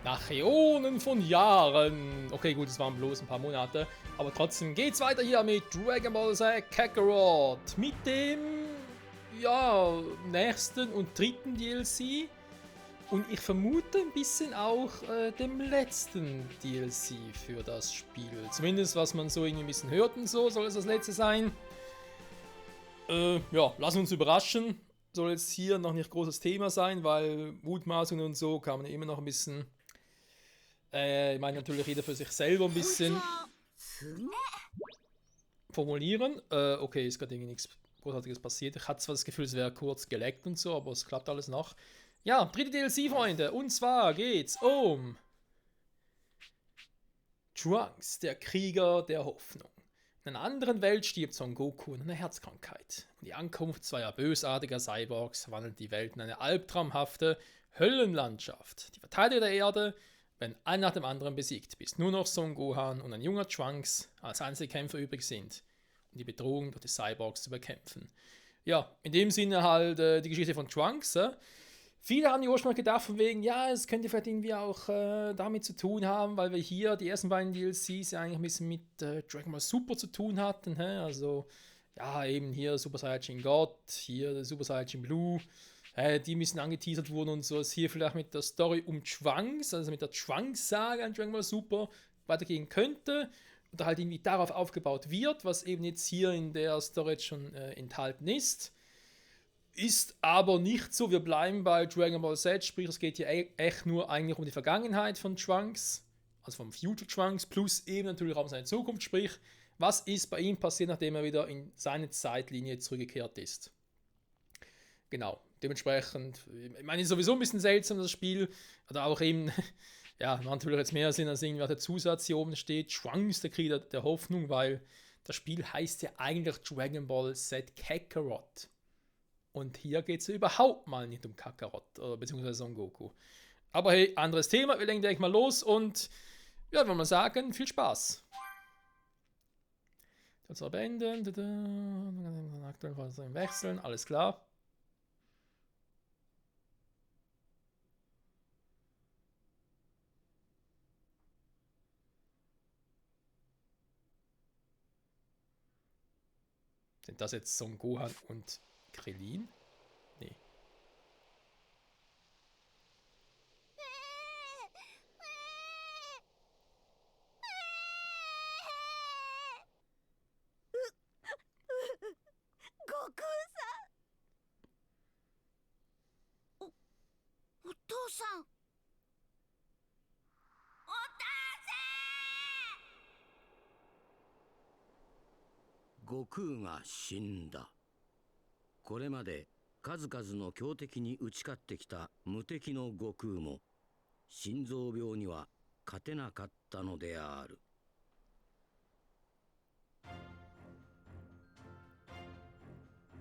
Nach Äonen von Jahren. Okay, gut, es waren bloß ein paar Monate. Aber trotzdem geht's weiter hier mit Dragon Ball Z Kakarot. Mit dem, ja, nächsten und dritten DLC. Und ich vermute ein bisschen auch dem letzten DLC für das Spiel. Zumindest was man so irgendwie ein bisschen hört und so, soll es das letzte sein. Ja, lass uns überraschen. Soll jetzt hier noch nicht großes Thema sein, weil Mutmaßungen und so kann man immer noch ein bisschen. Ich meine natürlich jeder für sich selber ein bisschen formulieren. Okay, ist gerade irgendwie nichts Großartiges passiert. Ich hatte zwar das Gefühl, es wäre kurz geleckt und so, aber es klappt alles noch. Ja, dritte DLC, Freunde. Und zwar geht's um Trunks, der Krieger der Hoffnung. In einer anderen Welt stirbt Son Goku an einer Herzkrankheit. Und die Ankunft zweier bösartiger Cyborgs wandelt die Welt in eine albtraumhafte Höllenlandschaft. Die Verteidiger der Erde werden einer nach dem anderen besiegt, bis nur noch Son Gohan und ein junger Trunks als Einzelkämpfer übrig sind, um die Bedrohung durch die Cyborgs zu bekämpfen. Ja, in dem Sinne halt die Geschichte von Trunks. Viele haben ja ursprünglich gedacht, von wegen, ja, es könnte vielleicht irgendwie auch damit zu tun haben, weil wir hier die ersten beiden DLCs ja eigentlich ein bisschen mit Dragon Ball Super zu tun hatten. Also, ja, eben hier Super Saiyajin God, hier Super Saiyajin Blue, die ein bisschen angeteasert wurden und so, dass hier vielleicht mit der Story um Trunks, also mit der Trunks-Saga an Dragon Ball Super weitergehen könnte. Oder halt irgendwie darauf aufgebaut wird, was eben jetzt hier in der Story jetzt schon enthalten ist. Ist aber nicht so, wir bleiben bei Dragon Ball Z, sprich es geht hier echt nur eigentlich um die Vergangenheit von Trunks, also vom Future Trunks, plus eben natürlich auch um seine Zukunft, sprich, was ist bei ihm passiert, nachdem er wieder in seine Zeitlinie zurückgekehrt ist. Genau, dementsprechend, ich meine, ist sowieso ein bisschen seltsam, das Spiel, oder auch eben, ja, macht natürlich jetzt mehr Sinn, als irgendwie der Zusatz hier oben steht, Trunks, der Krieger der Hoffnung, weil das Spiel heißt ja eigentlich Dragon Ball Z Kakarot. Und hier geht es überhaupt mal nicht um Kakarot, beziehungsweise Son Goku. Aber hey, anderes Thema, wir legen direkt mal los und ja, wollen wir sagen, viel Spaß. Das beenden. Aktuell wechseln, alles klar. Sind das jetzt Son Gohan und Krillin? Nee.悟空が死んだ。これまで数々の強敵に打ち勝ってきた無敵の悟空も心臓病には勝てなかったのである。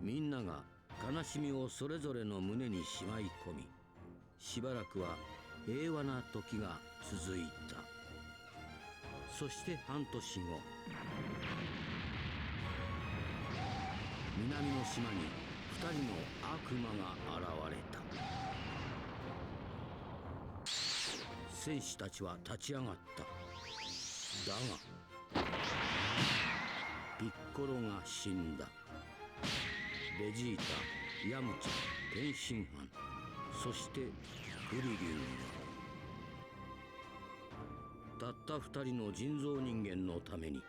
みんなが悲しみをそれぞれの胸にしまい込み、しばらくは平和な時が続いた。そして半年後、南の島に2人の悪魔が現れた。戦士たちは立ち上がった。だがピッコロが死んだ。ベジータ、ヤムチャ、天津飯、そしてフリリュウ。たった2人の人造人間のために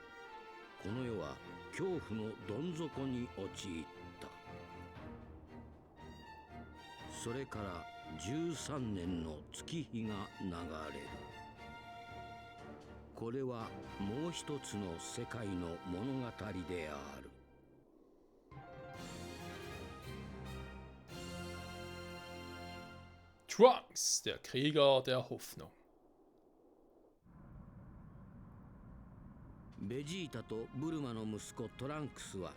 この世は恐怖のどん底に陥った。それから13年の月日が流れる。これはもう一つの世界の物語である。Trunks, der Krieger der Hoffnung. ベジータとブルマの息子トランクスは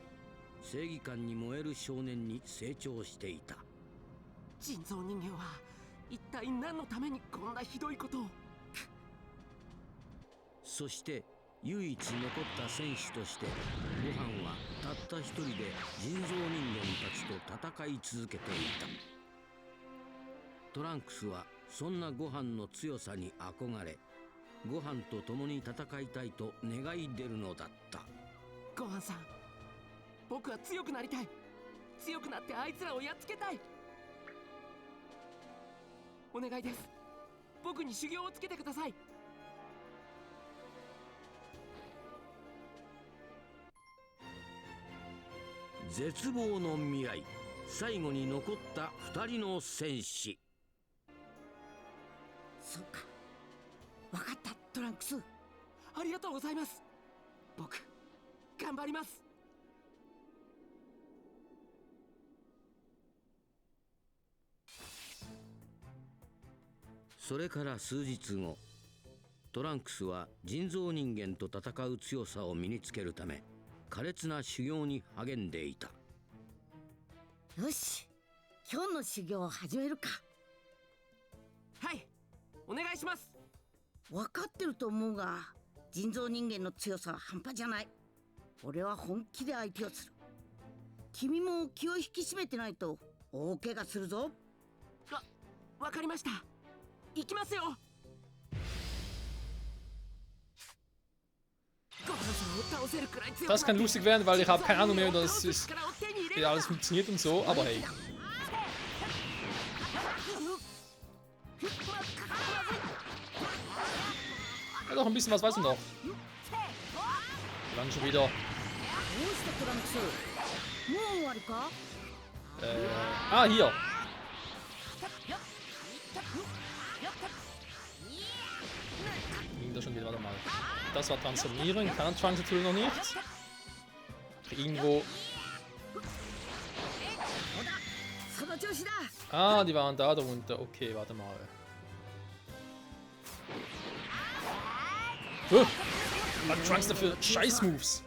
正義感に燃える少年に成長していた。人造人間は一体何のためにこんなひどいことを。そして唯一残った戦士としてご飯はたった一人で人造人間たちと戦い続けていた。トランクスはそんなご飯の強さに憧れ、ご飯と共に戦いたいと願い出るのだった。ごはんさん、僕は強くなりたい。強くなってあいつらをやっつけたい。お願いです。僕に修行をつけてください。絶望の未来、最後に残った2人の戦士。そうか、わかった。トランクス、ありがとうございます。僕頑張ります。それから数日後、トランクスは人造人間と戦う強さを身につけるため苛烈な修行に励んでいた。よし、今日の修行を始めるか。はい、お願いします。分かってると思うが、人造人間の強さは半端じゃない。俺は本気で相手をする。君も気を引き締めてないと大怪我するぞ。わかりました。行きますよ。Das kann lustig werden, weil ich habe keine Ahnung mehr, wie alles funktioniert und so, aber hey. Ja, doch, ein bisschen was weiß ich noch. Dann schon wieder. Hier. Ging da schon wieder, warte mal. Das war Transformieren, kann Trunks natürlich noch nicht. Irgendwo. Ah, die waren da drunter. Okay, warte mal. Was hat Trunks dafür Scheiß-Moves?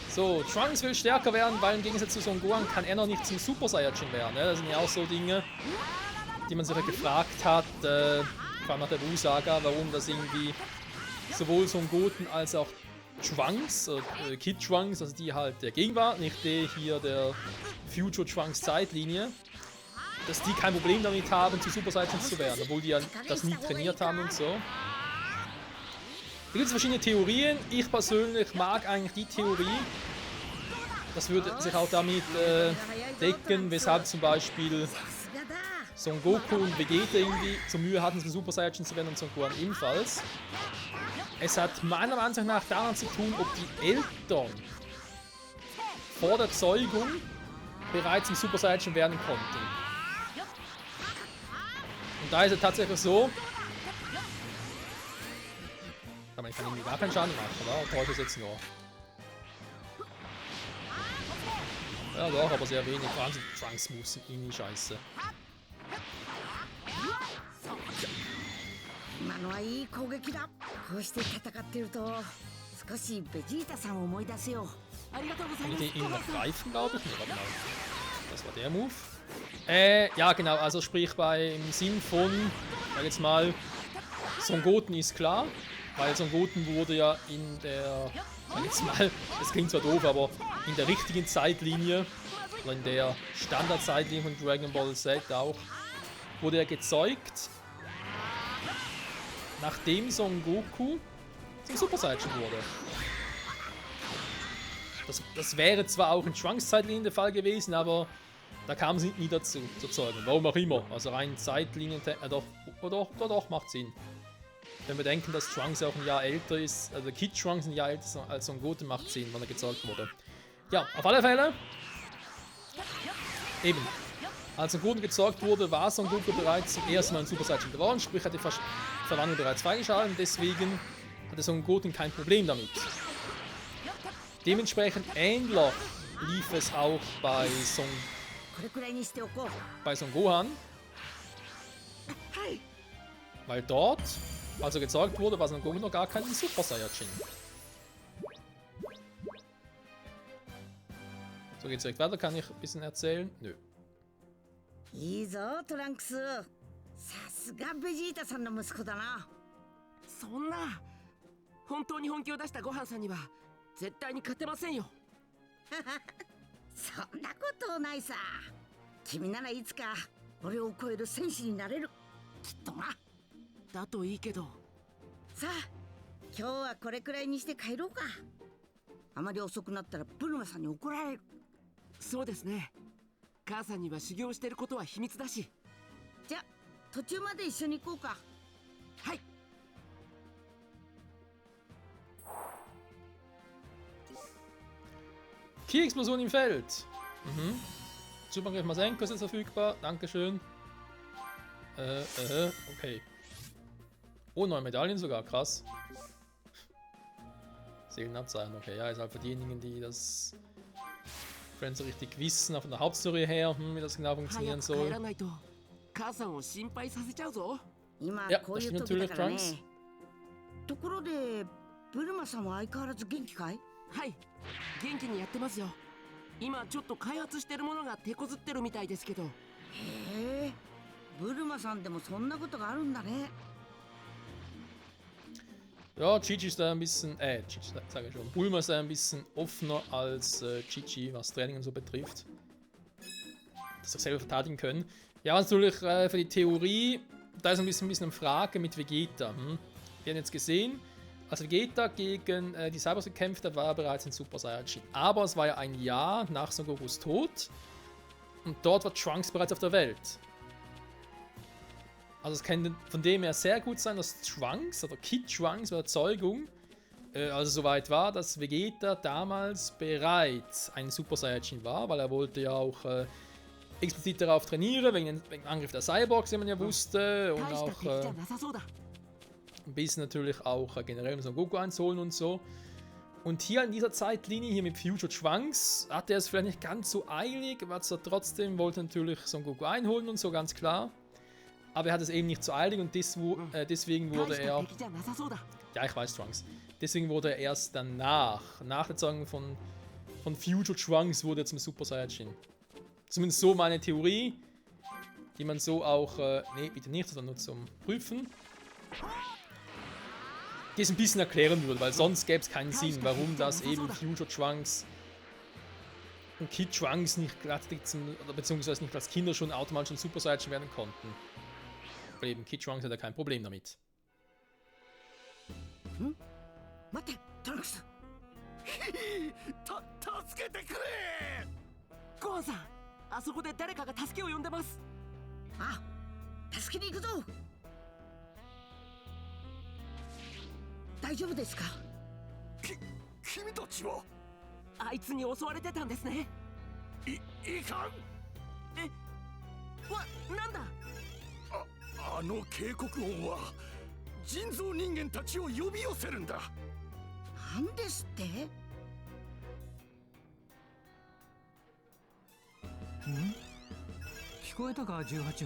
So, Trunks will stärker werden, weil im Gegensatz zu Son Gohan kann er noch nicht zum Super Saiyajin werden. Ne? Das sind ja auch so Dinge, die man sich halt gefragt hat, vor allem nach der Wu-Saga, warum das irgendwie sowohl Son Goten als auch Trunks, Kid Trunks, also die halt der Gegenwart, nicht der hier der Future Trunks Zeitlinie, dass die kein Problem damit haben, zu Super Saiyajins zu werden, obwohl die ja das nie trainiert haben und so. Da gibt es verschiedene Theorien. Ich persönlich mag eigentlich die Theorie. Das würde sich auch damit decken, weshalb zum Beispiel Son Goku und Vegeta irgendwie so Mühe hatten, zum Super Saiyajin zu werden und Son Gohan ebenfalls. Es hat meiner Meinung nach daran zu tun, ob die Eltern vor der Zeugung bereits zum Super Saiyajin werden konnten. Und da ist es tatsächlich so, aber ich kann irgendwie gar keinen Schaden machen, oder? Täusche es jetzt nur. Ja doch, aber sehr wenig. Vor allem die Trunks-Moves sind irgendwie scheiße. 今のはいい攻撃だ。こうして戦ってると少しベジータさんを思い出すよ。ありがとうございKann ま ich す。 den irgendwie noch greifen, glaube ich? Nee, warte mal. Das war der Move. Ja genau, also sprich im Sinn von, sag jetzt mal, Son Goten ist klar, weil Son Goten wurde ja in der, sag jetzt mal, das klingt zwar doof, aber in der richtigen Zeitlinie, oder in der Standardzeitlinie von Dragon Ball Z auch, wurde er gezeugt, nachdem Son Goku zum Super Saiyajin wurde. Das wäre zwar auch in Trunks-Zeitlinien der Fall gewesen, aber da kam es nie dazu, zur Zeugung. Warum auch immer. Also rein Zeitlinien, doch, macht Sinn. Wenn wir denken, dass Trunks auch ein Jahr älter ist, also Kid Trunks ein Jahr älter als Son Goten, macht Sinn, wann er gezeugt wurde. Ja, auf alle Fälle. Eben. Als Son Goten gezeugt wurde, war Son Goku bereits zum ersten Mal ein Super Saiyajin geworden, sprich hat die Verwandlung bereits freigeschaltet, deswegen hatte Son Goten kein Problem damit. Dementsprechend ähnlich lief es auch bei Son Gohan. Weil dort, als er gezeugt wurde, war Son Goku noch gar kein Super Saiyajin. So geht's direkt weiter, kann ich ein bisschen erzählen? Nö. いいぞトランクス。さすがベジータさんの息子だな。そんな本当に本気を出したごはんさんには絶対に勝てませんよ。そんなことないさ。君ならいつか俺を超える戦士になれる。きっとな。だといいけど。さあ、今日はこれくらいにして帰ろうか。あまり遅くなったらブルマさんに怒られる。そうですね。母さんには修行してることは秘密だし。じゃあ途中まで一緒に行こうか。はい。Key-Explosion im Feld. Mhm. Superangriff Masenko ist jetzt verfügbar. Dankeschön. Okay. Oh, 9 Medaillen sogar, krass. Seelenabzeichen, okay. Ja, ist halt für diejenigen, die das Friends so richtig wissen, von der Hauptstory her, wie das genau funktionieren 早く帰 soll. らないと母さんを心配させちゃうぞ。今いやこういう私の時だから Trunks ね。ところでブルマさんは相変わらず元気かい？はい、元気にやってますよ。今ちょっと開発してるものが手こずってるみたいですけど。へえ、ブルマさんでもそんなことがあるんだね。 Ja, Chichi ist da ein bisschen, Chichi sage ich schon, Bulma ist da ein bisschen offener als Chichi, was Training und so betrifft. Dass sie selber verteidigen können. Ja, natürlich für die Theorie, da ist ein bisschen eine Frage mit Vegeta. Wir haben jetzt gesehen, als Vegeta gegen die Cyborgs gekämpft hat, war er bereits in Super Saiyajin. Aber es war ja ein Jahr nach Son Gokus Tod und dort war Trunks bereits auf der Welt. Also es kann von dem her sehr gut sein, dass Trunks oder Kid Trunks bei der Zeugung also soweit war, dass Vegeta damals bereits ein Super Saiyajin war, weil er wollte ja auch explizit darauf trainieren, wegen dem Angriff der Cyborgs, wie man ja wusste, und 大した auch 敵じゃなさそうだ。 ein bisschen natürlich auch generell Son Goku einzuholen und so. Und hier in dieser Zeitlinie, hier mit Future Trunks, hatte er es vielleicht nicht ganz so eilig, aber trotzdem wollte natürlich Son Goku einholen und so, ganz klar. Aber er hat es eben nicht so eilig und deswegen 大 wurde した er... 敵じゃなさそうだ。 Ja, ich weiß, Trunks. Deswegen wurde er erst danach, nach der Zeugung von Future Trunks, wurde er zum Super Saiyajin. Zumindest so meine Theorie, die man so auch... nee, bitte nicht, sondern nur zum Prüfen. Die es ein bisschen erklären würde, weil sonst gäbe es keinen Sinn, warum das eben Future Trunks und Kid Trunks nicht gleichzeitig oder beziehungsweise nicht als Kinder schon automatisch schon Super Saiyajin werden konnten. Weil eben Kid Trunks hat ja kein Problem damit. 待って、トランクス。助けてくれ。ゴーンさん、あそこで誰かが助けを呼んでます。あ、助けに行くぞ。大丈夫ですか？君たちはあいつに襲われてたんですね。いかん。なんだ。あの警告音は人造人間たちを呼び寄せるんだ。なんですって？聞こえたか18号。聞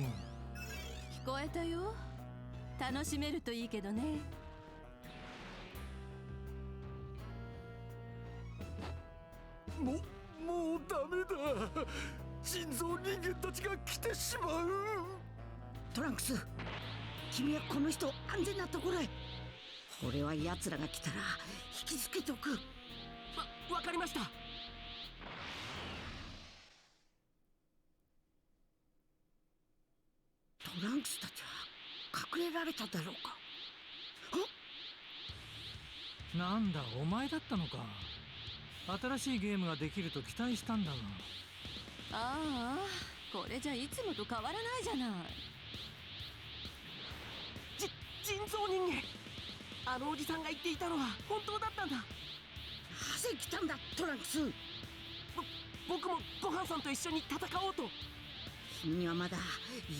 こえたよ。楽しめるといいけどね。もうダメだ。人造人間たちが来てしまう。トランクス、君はこの人を安全なところへ。俺は奴らが来たら引きつけておく。わかりました。トランクスたちは隠れられただろうか。なんだ、お前だったのか。新しいゲームができると期待したんだが。ああ、これじゃいつもと変わらないじゃない。人造人間。あのおじさんが言っていたのは本当だったんだ。なぜ来たんだ、トランクス。僕もごはんさんと一緒に戦おうと。君はまだ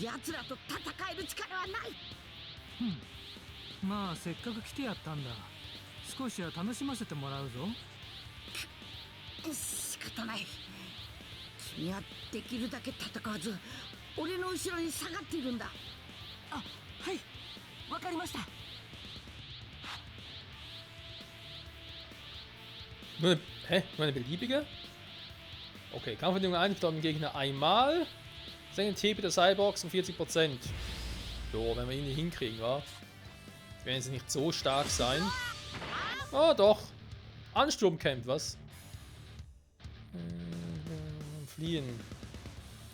奴らと戦える力はない。まあせっかく来てやったんだ。少しは楽しませてもらうぞ。仕方ない。君はできるだけ戦わず俺の後ろに下がっているんだ。あ、はい、わかりました。Nur eine beliebige? Okay, Kampfbedingungen einfordern den Gegner einmal. Senken TP der Cyborgs um 40%. Jo, wenn wir ihn nicht hinkriegen, wa? Die werden jetzt nicht so stark sein. Oh, doch. Ansturmcamp, was? Fliehen.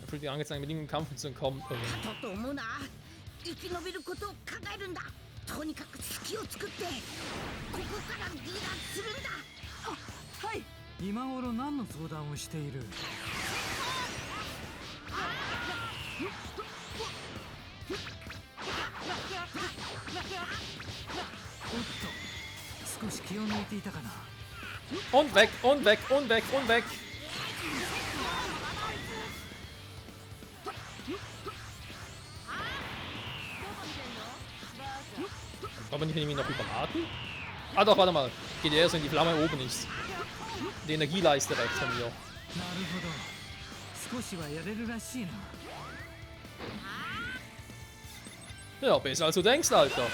Erfüllt die angezeigten Bedingungen, im Kampf zu entkommen. だと思うな。生き延びることを考えるんだ。とにかく隙を作ってここから離脱するんだ。はい。今頃何の相談をしている？おっと、少し気を抜いていたかな。 Und weg, und weg, und weg, und weg. Kann man nicht irgendwie noch überladen? Ah doch, warte mal. Geht eher so in die Flamme oben ist. Die Energieleiste weg von mir. なるほど。少しはやれるらしいな。 Ja, besser als du denkst, Alter.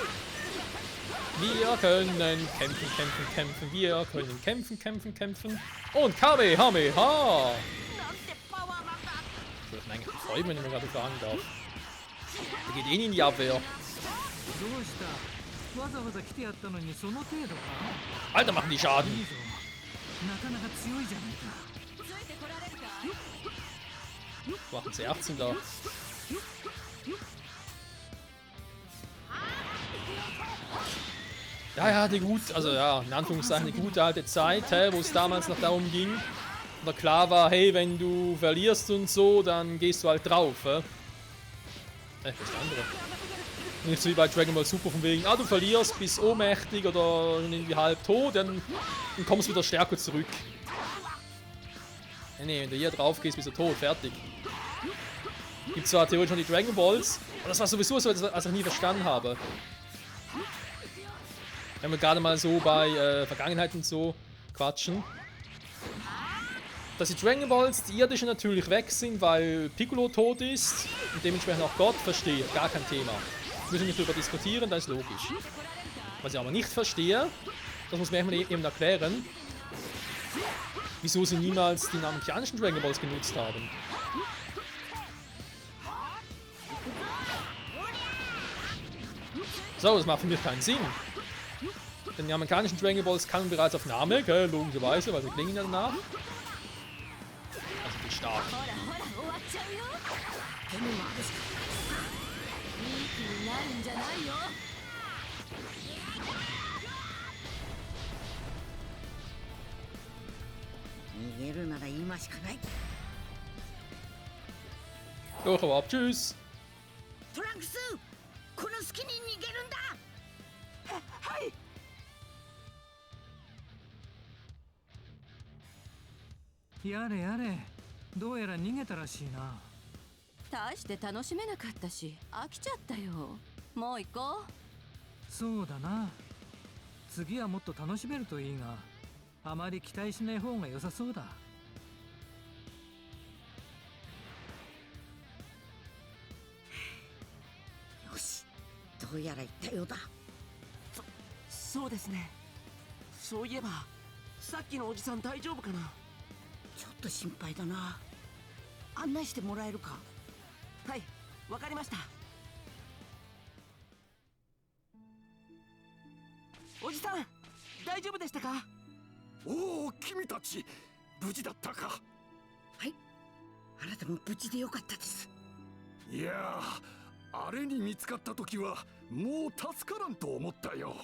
Wir können kämpfen, kämpfen, kämpfen. Wir können kämpfen, kämpfen, kämpfen. Und Kamehameha! Ich würde mich eigentlich freuen, wenn ich mir gerade fragen darf. Der geht eh nicht in die Abwehr. どうした？わざわざ来てやったのにその程度か？ Alter, machen die Schaden. いいぞ。なかなか強いじゃないか。 Machen sie 18 da. Ja, ja, die gut, also ja, in Anführungszeichen die gute alte Zeit, wo es damals noch darum ging, da klar war, hey, wenn du verlierst und so, dann gehst du halt drauf, das ist das andere. Nicht so wie bei Dragon Ball Super von wegen, du verlierst, bist ohnmächtig oder irgendwie halb tot, dann kommst du wieder stärker zurück. Nee, wenn du hier drauf gehst, bist du tot, fertig. Gibt zwar theoretisch schon die Dragon Balls, aber das war sowieso so, was ich nie verstanden habe. Wenn wir gerade mal so bei Vergangenheit und so quatschen. Dass die Dragon Balls, die irdischen natürlich weg sind, weil Piccolo tot ist und dementsprechend auch Gott, verstehe, gar kein Thema. Müssen wir nicht darüber diskutieren, das ist logisch. Was ich aber nicht verstehe, das muss man eben erklären, wieso sie niemals die namekianischen Dragon Balls genutzt haben. So, das macht für mich keinen Sinn. Denn die amerikanischen Dragon Balls kann man bereits auf Namek, logischerweise, weil sie klingen ja danach. Also die stark. Doch, aber ab, tschüss. トランクス、この隙に逃げるんだ。はい。やれやれ、どうやら逃げたらしいな。大して楽しめなかったし飽きちゃったよ。もう行こう。そうだな。次はもっと楽しめるといいが、あまり期待しない方が良さそうだ。よし、どうやら言ったようだ。そうですね。そういえばさっきのおじさん大丈夫かな。ちょっと心配だな。案内してもらえるか。はい、わかりました。おじさん大丈夫でしたか。おお、君たち無事だったか。はい、あなたも無事でよかったです。いやー、あれに見つかった時はもう助からんと思ったよ。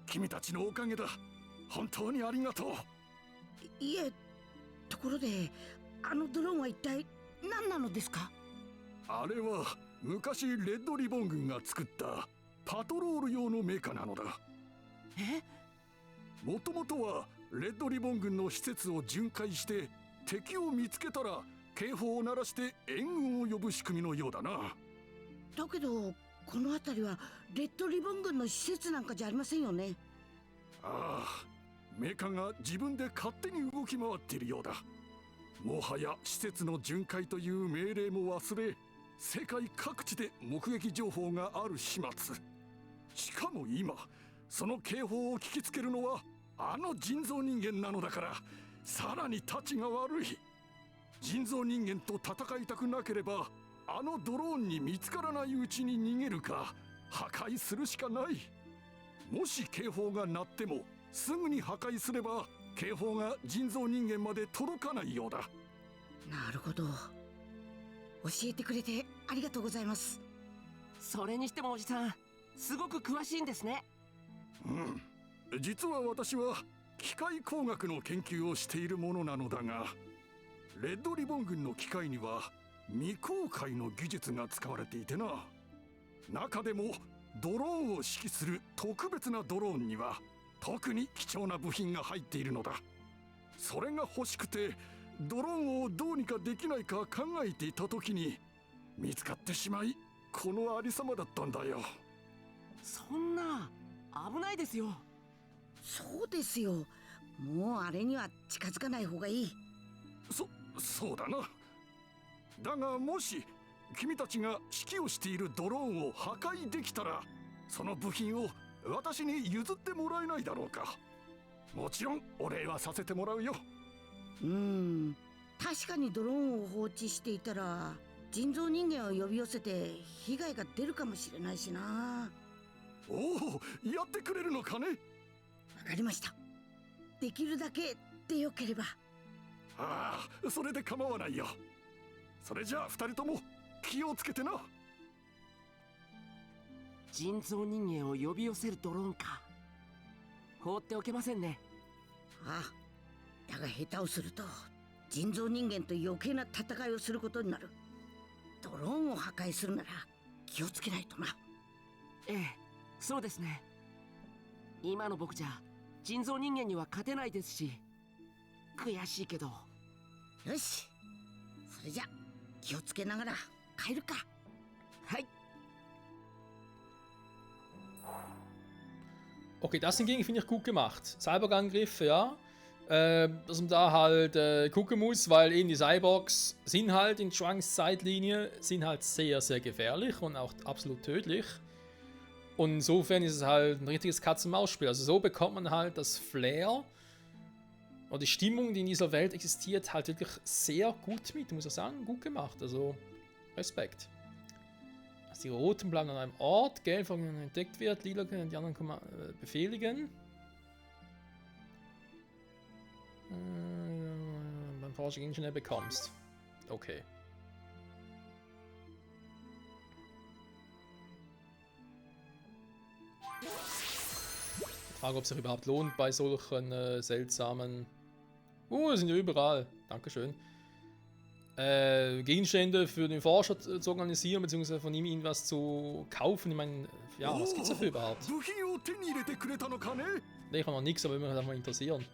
君たちのおかげだ。本当にありがとう。いえ、ところであのドローンは一体何なのですか。あれは昔レッドリボン軍が作ったパトロール用のメカなのだ。もともとはレッドリボン軍の施設を巡回して敵を見つけたら警報を鳴らして援軍を呼ぶ仕組みのようだな。だけどこの辺りはレッドリボン軍の施設なんかじゃありませんよね。ああ、メカが自分で勝手に動き回っているようだ。もはや施設の巡回という命令も忘れ、世界各地で目撃情報がある始末。しかも今その警報を聞きつけるのはあの人造人間なのだから、さらにタチが悪い。人造人間と戦いたくなければ、あのドローンに見つからないうちに逃げるか破壊するしかない。もし警報が鳴ってもすぐに破壊すれば警報が人造人間まで届かないようだ。なるほど。教えてくれてありがとうございます。それにしてもおじさん、すごく詳しいんですね。実は私は機械工学の研究をしているものなのだが、レッドリボン軍の機械には未公開の技術が使われていてな。中でもドローンを指揮する特別なドローンには特に貴重な部品が入っているのだ。それが欲しくてドローンをどうにかできないか考えていた時に見つかってしまい、このありさまだったんだよ。そんな危ないですよ。そうですよ。もうあれには近づかない方がいい。そうだな。だがもし君たちが指揮をしているドローンを破壊できたら、その部品を私に譲ってもらえないだろうか。もちろんお礼はさせてもらうよ。確かにドローンを放置していたら人造人間を呼び寄せて被害が出るかもしれないしな。おお、やってくれるのかね。わかりました。できるだけでよければ。ああ、それで構わないよ。それじゃあ二人とも気をつけてな。人造人間を呼び寄せるドローンか。放っておけませんね。ああ、だが下手をすると人造人間と余計な戦いをすることになる。ドローンを破壊するなら気をつけないとな。ええ、そうですね。今の僕じゃ人造人間には勝てないですし、悔しいけど。よし、それじゃ気をつけながら帰るか。はい。 Okay, das hingegen finde ich gut gemacht. Cyborg-Angriffe, ja. Dass man da halt gucken muss, weil eben die Cyborgs sind halt in Trunks Zeitlinie, sind halt sehr, sehr gefährlich und auch absolut tödlich. Und insofern ist es halt ein richtiges Katz-und-Maus-Spiel. Also so bekommt man halt das Flair oder die Stimmung, die in dieser Welt existiert, halt wirklich sehr gut mit, muss ich sagen. Gut gemacht, also Respekt. Also die Roten bleiben an einem Ort, Gelb von ihnen entdeckt wird, Lila können die anderen befehligen. Beim Forschung Ingenieur bekommst. Okay. Ich frage, ob es sich überhaupt lohnt bei solchen seltsamen... sind ja überall. Dankeschön. Gegenstände für den Forscher zu organisieren, beziehungsweise von ihm irgendwas zu kaufen. Ich meine, ja, was gibt's dafür überhaupt? Nee, ich habe noch nichts, aber würde mich einfach mal interessieren.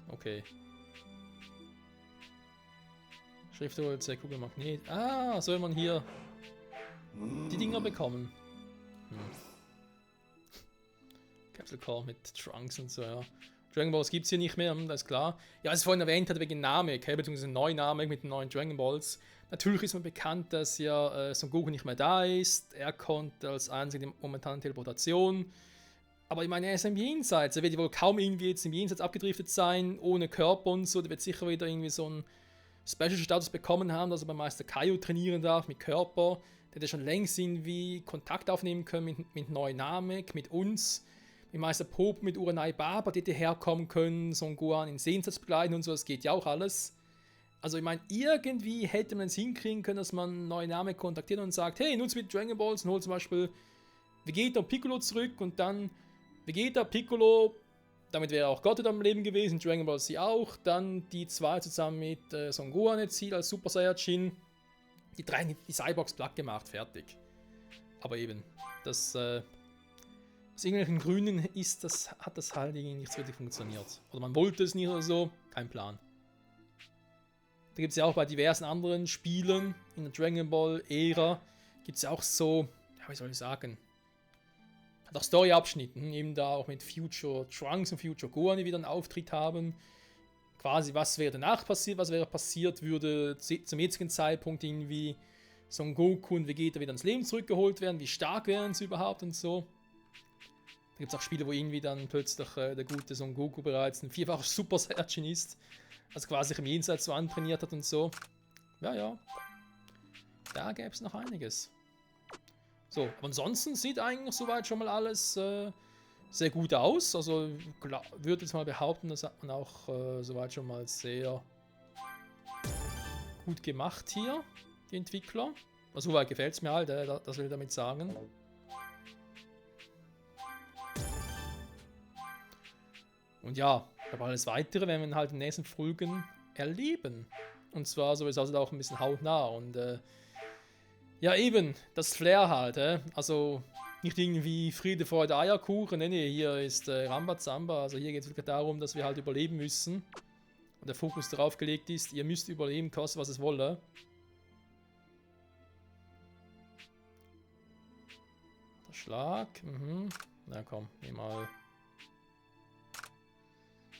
Okay. Schriftholz, Kugelmagnet. Ah, soll man hier die Dinger bekommen? Capsule Core mit Trunks und so, ja. Dragon Balls gibt es hier nicht mehr, das ist klar. Ja, was ich vorhin erwähnt hatte wegen Name, okay, beziehungsweise Neuname mit den neuen Dragon Balls. Natürlich ist mir bekannt, dass ja Son Goku nicht mehr da ist. Er konnte als einziger die momentane Teleportation. Aber ich meine, er ist im Jenseits. Er wird wohl kaum irgendwie jetzt im Jenseits abgedriftet sein, ohne Körper und so. Der wird sicher wieder irgendwie so einen Special-Status bekommen haben, dass er beim Meister Kaio trainieren darf mit Körper. Der hat schon längst irgendwie Kontakt aufnehmen können mit Neunamek, mit uns. Mit Meister Pope, mit Uranai Baba, die herkommen können, Son Gohan in Sehensatz begleiten und so, das geht ja auch alles. Also ich meine, irgendwie hätte man es hinkriegen können, dass man neue Namen kontaktiert und sagt, hey, nutzt mit Dragon Balls und holt zum Beispiel Vegeta und Piccolo zurück und dann Vegeta, Piccolo, damit wäre auch Gottheit am Leben gewesen, Dragon Ball sie auch, dann die zwei zusammen mit Son Gohan jetzt hier als Super Saiyajin, die drei, die Cyborgs platt gemacht, fertig. Aber eben, das aus irgendwelchen Gründen hat das halt irgendwie nicht wirklich funktioniert. Oder man wollte es nicht oder so, kein Plan. Da gibt es ja auch bei diversen anderen Spielen in der Dragon Ball Ära, gibt es ja auch so, ja, wie soll ich sagen, hat auch Story-Abschnitten, eben da auch mit Future Trunks und Future Gohan, die wieder einen Auftritt haben. Quasi, was wäre danach passiert, was wäre passiert, würde zum jetzigen Zeitpunkt irgendwie Son Goku und Vegeta wieder ins Leben zurückgeholt werden, wie stark wären sie überhaupt und so. Da gibt es auch Spiele, wo irgendwie dann plötzlich der gute Son Goku bereits ein vierfacher Super Saiyajin ist. Also quasi sich im Jenseits so antrainiert hat und so. Ja, ja. Da gäbe es noch einiges. So, aber ansonsten sieht eigentlich soweit schon mal alles sehr gut aus. Also würde jetzt mal behaupten, das hat man auch soweit schon mal sehr gut gemacht hier, die Entwickler. Also soweit gefällt es mir halt, das will ich damit sagen. Und ja, aber alles Weitere werden wir halt in den nächsten Folgen erleben. Und zwar sowieso also auch ein bisschen hautnah. Und ja, eben, das Flair halt. Also nicht irgendwie Friede, Freude, Eierkuchen. Nee, hier ist Rambazamba. Also hier geht es wirklich darum, dass wir halt überleben müssen. Und der Fokus darauf gelegt ist, ihr müsst überleben, koste was es wolle. Der Schlag. Na komm, nehm mal.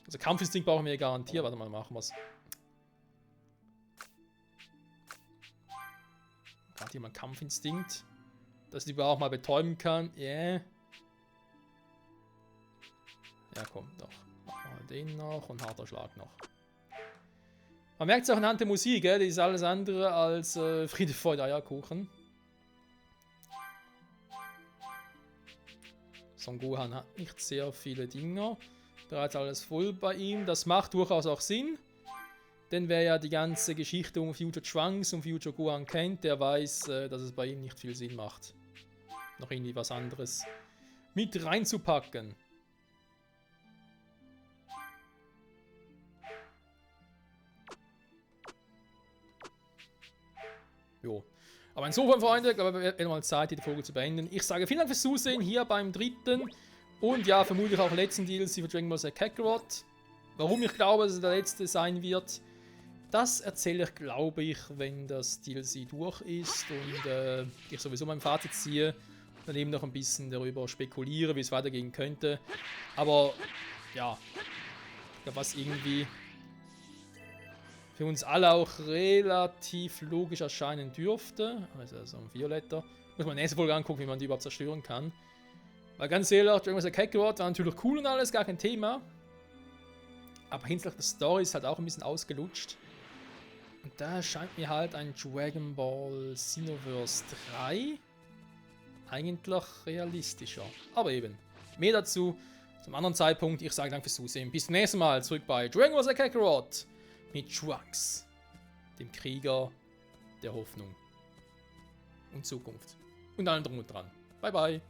Also Kampfinstinkt brauchen wir garantiert. Warte mal, machen wir es. Gerade jemand Kampfinstinkt. Dass ich überhaupt mal betäuben kann. Yeah. Ja, komm, doch. Machen wir mal den noch und harter Schlag noch. Man merkt es auch anhand der Musik, die ist alles andere als Friede, Freude, Eierkuchen. Son Gohan hat nicht sehr viele Dinger. Bereits alles voll bei ihm. Das macht durchaus auch Sinn. Denn wer ja die ganze Geschichte um Future Trunks und Future Gohan kennt, der weiß, dass es bei ihm nicht viel Sinn macht, noch irgendwie was anderes mit reinzupacken. Jo. Aber insofern, Freunde, glaube ich, wir haben mal Zeit, die Folge zu beenden. Ich sage vielen Dank fürs Zusehen hier beim 3. und ja, vermutlich auch letzten DLC für Dragon Ball Z Kakarot. Warum ich glaube, dass es der letzte sein wird, das erzähle ich, glaube ich, wenn das DLC durch ist und ich sowieso mein Fazit ziehe. Dann eben noch ein bisschen darüber spekuliere, wie es weitergehen könnte. Aber ja, ich glaube, was irgendwie für uns alle auch relativ logisch erscheinen dürfte. Also so ein Violetter. Muss man nächste Folge angucken, wie man die überhaupt zerstören kann. Weil ganz ehrlich, Dragon Ball Z Kakarot war natürlich cool und alles, gar kein Thema. Aber hinsichtlich der Story ist halt auch ein bisschen ausgelutscht. Und da scheint mir halt ein Dragon Ball Xenoverse 3 eigentlich realistischer. Aber eben, mehr dazu zum anderen Zeitpunkt. Ich sage danke fürs Zusehen. Bis zum nächsten Mal zurück bei Dragon Ball Z Kakarot mit Trunks, dem Krieger der Hoffnung und Zukunft. Und allem drum und dran. Bye bye.